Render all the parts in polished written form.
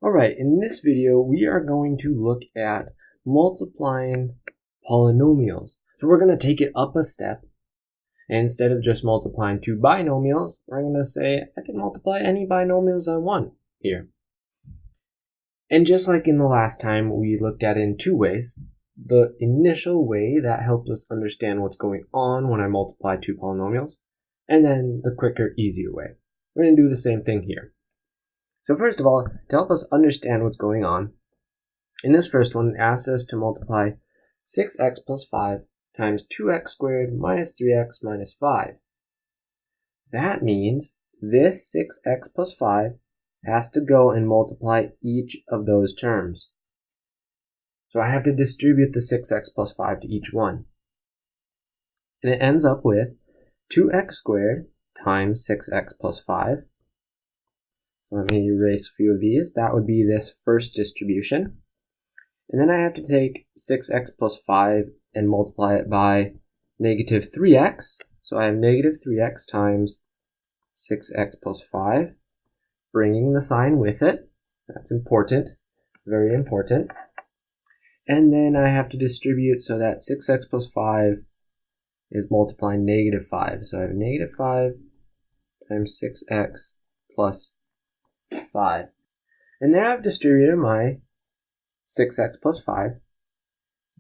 Alright, in this video we are going to look at multiplying polynomials. So we're going to take it up a step. And instead of just multiplying two binomials, we're going to say I can multiply any binomials I want here. And just like in the last time, we looked at it in two ways. The initial way that helped us understand what's going on when I multiply two polynomials, and then the quicker, easier way. We're going to do the same thing here. So first of all, to help us understand what's going on, in this first one, it asks us to multiply 6x plus 5 times 2x squared minus 3x minus 5. That means this 6x plus 5 has to go and multiply each of those terms. So I have to distribute the 6x plus 5 to each one. And it ends up with 2x squared times 6x plus 5. Let me erase a few of these. That would be this first distribution. And then I have to take 6x plus 5 and multiply it by negative 3x. So I have negative 3x times 6x plus 5, bringing the sign with it. That's important, very important. And then I have to distribute so that 6x plus 5 is multiplying negative 5. So I have negative 5 times 6x plus 5. And there I've distributed my 6x plus 5.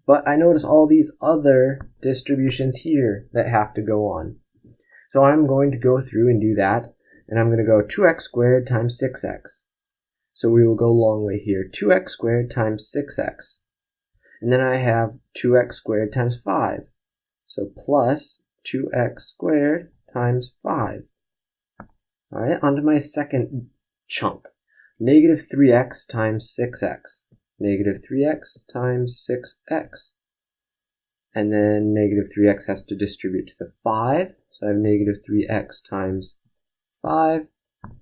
But I notice all these other distributions here that have to go on. So I'm going to go through and do that. And I'm going to go 2x squared times 6x. So we will go a long way here. 2x squared times 6x. And then I have 2x squared times 5. So plus 2x squared times 5. All right, on to my second chunk. Negative 3x times 6x. Negative 3x times 6x. And then negative 3x has to distribute to the 5. So I have negative 3x times 5.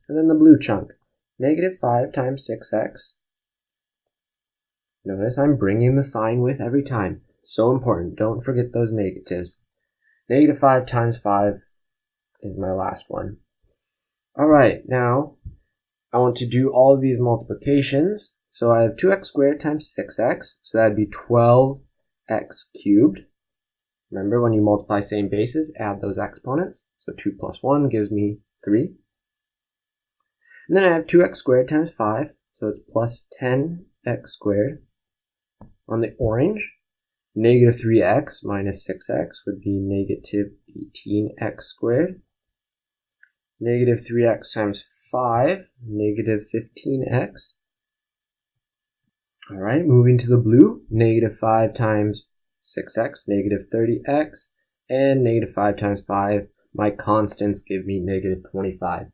And then the blue chunk. Negative 5 times 6x. Notice I'm bringing the sign with every time. So important. Don't forget those negatives. Negative 5 times 5 is my last one. Alright, now I want to do all of these multiplications. So I have 2x squared times 6x. So that would be 12x cubed. Remember, when you multiply same bases, add those exponents. So 2 plus 1 gives me 3. And then I have 2x squared times 5. So it's plus 10x squared. On the orange, negative 3x minus 6x would be negative 18x squared. Negative 3x times 5, negative 15x. All right, moving to the blue, negative 5 times 6x, negative 30x, and negative 5 times 5. My constants give me negative 25.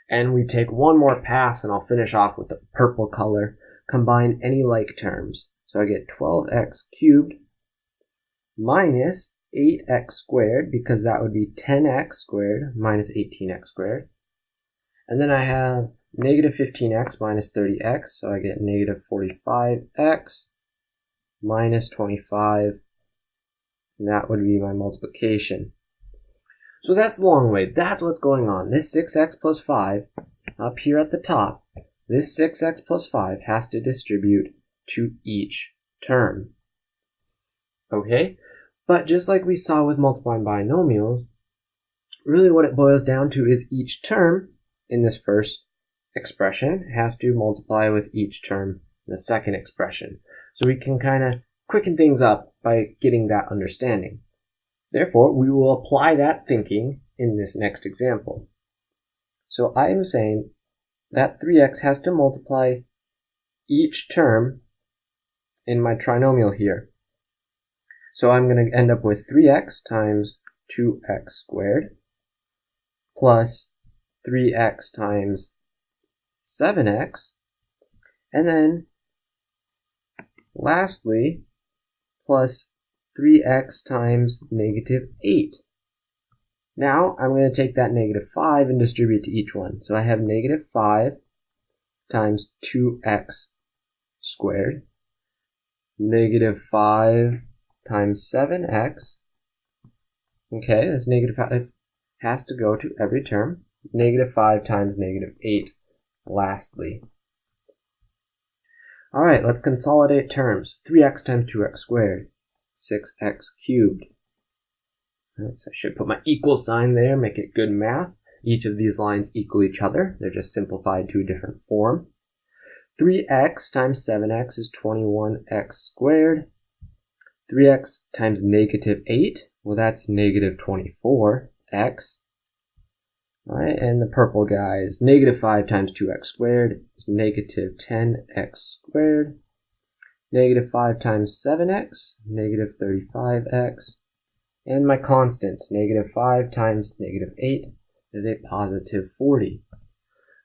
And we take one more pass, and I'll finish off with the purple color. Combine any like terms. So I get 12x cubed minus 8x squared, because that would be 10x squared minus 18x squared. And then I have negative 15x minus 30x, so I get negative 45x minus 25, and that would be my multiplication. So that's the long way. That's what's going on. This 6x plus 5, up here at the top, this 6x plus 5 has to distribute to each term. Okay? But just like we saw with multiplying binomials, really what it boils down to is each term in this first expression has to multiply with each term in the second expression. So we can kind of quicken things up by getting that understanding. Therefore, we will apply that thinking in this next example. So I am saying that 3x has to multiply each term in my trinomial here. So I'm going to end up with 3x times 2x squared plus 3x times 7x, and then lastly plus 3x times negative 8. Now I'm going to take that negative 5 and distribute to each one. So I have negative 5 times 2x squared, negative 5 times 7x. Okay, this negative 5 has to go to every term. Negative 5 times negative 8 lastly. All right, let's consolidate terms. 3x times 2x squared, 6x cubed. All right, so I should put my equal sign there, make it good math. Each of these lines equal each other. They're just simplified to a different form. 3x times 7x is 21x squared. 3x times negative 8, well, that's negative 24x. All right, and the purple guy is negative 5 times 2x squared is negative 10x squared. Negative 5 times 7x, negative 35x. And my constants, negative 5 times negative 8 is a positive 40.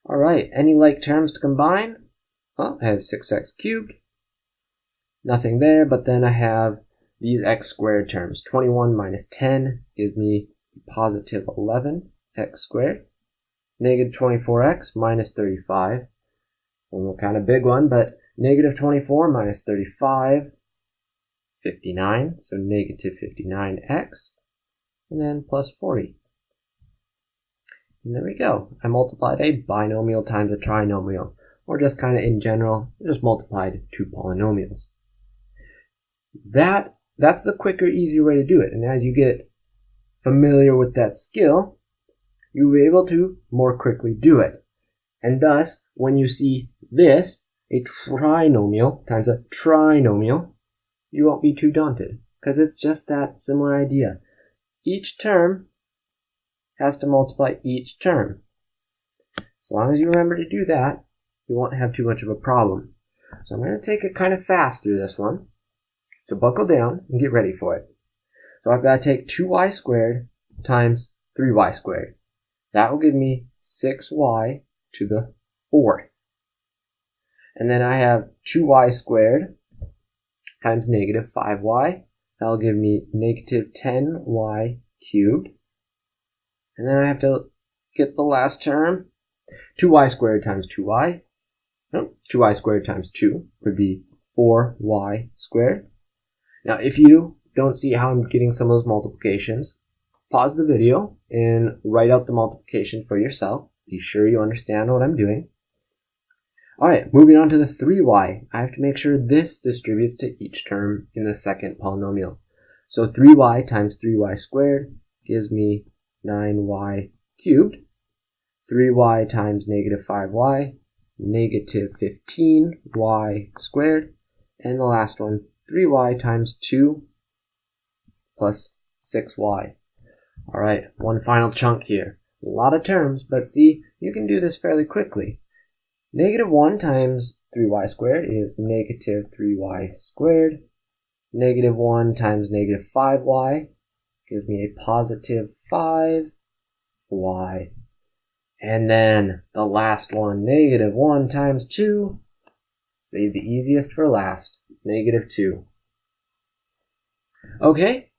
All right, any like terms to combine? Well, I have 6x cubed. Nothing there, but then I have these x squared terms. 21 minus 10 gives me positive 11x squared. Negative 24x minus 35. One kind of big one, but negative 24 minus 35, 59. So negative 59x. And then plus 40. And there we go. I multiplied a binomial times a trinomial. Or just kind of in general, just multiplied two polynomials. That's the quicker, easier way to do it. And as you get familiar with that skill, you'll be able to more quickly do it. And thus, when you see this, a trinomial times a trinomial, you won't be too daunted, because it's just that similar idea. Each term has to multiply each term. As long as you remember to do that, you won't have too much of a problem. So I'm going to take it kind of fast through this one. So buckle down and get ready for it. So I've got to take 2y squared times 3y squared. That will give me 6y to the 4th. And then I have 2y squared times negative 5y. That'll give me negative 10y cubed. And then I have to get the last term. 2y squared times 2y. No, 2y squared times 2 would be 4y squared. Now, if you don't see how I'm getting some of those multiplications, pause the video and write out the multiplication for yourself. Be sure you understand what I'm doing. All right, moving on to the 3y. I have to make sure this distributes to each term in the second polynomial. So 3y times 3y squared gives me 9y cubed. 3y times negative 5y, negative 15y squared. And the last one, 3y times 2 plus 6y. All right, one final chunk here. A lot of terms, but see, you can do this fairly quickly. Negative 1 times 3y squared is negative 3y squared. Negative 1 times negative 5y gives me a positive 5y. And then the last one, negative 1 times 2. Save the easiest for last, negative 2. Okay,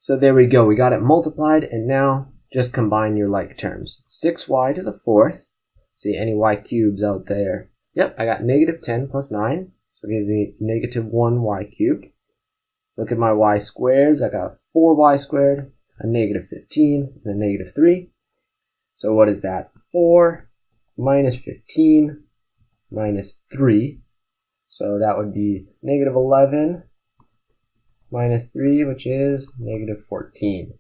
so there we go. We got it multiplied, and now just combine your like terms. 6y to the 4th. See any y cubes out there? Yep, I got negative 10 plus 9, so it gives me negative 1y cubed. Look at my y squares. I got a 4y squared, a negative 15, and a negative 3. So what is that? 4 minus 15 minus 3. So that would be negative 11 minus 3, which is negative 14.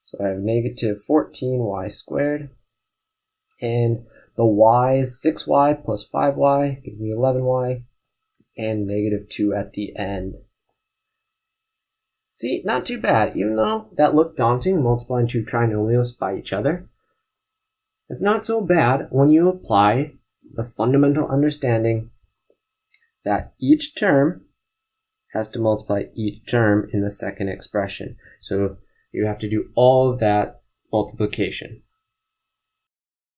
So I have negative 14y squared. And the y's, 6y plus 5y gives me 11y. And negative 2 at the end. See, not too bad. Even though that looked daunting, multiplying two trinomials by each other, it's not so bad when you apply the fundamental understanding that each term has to multiply each term in the second expression. So you have to do all of that multiplication.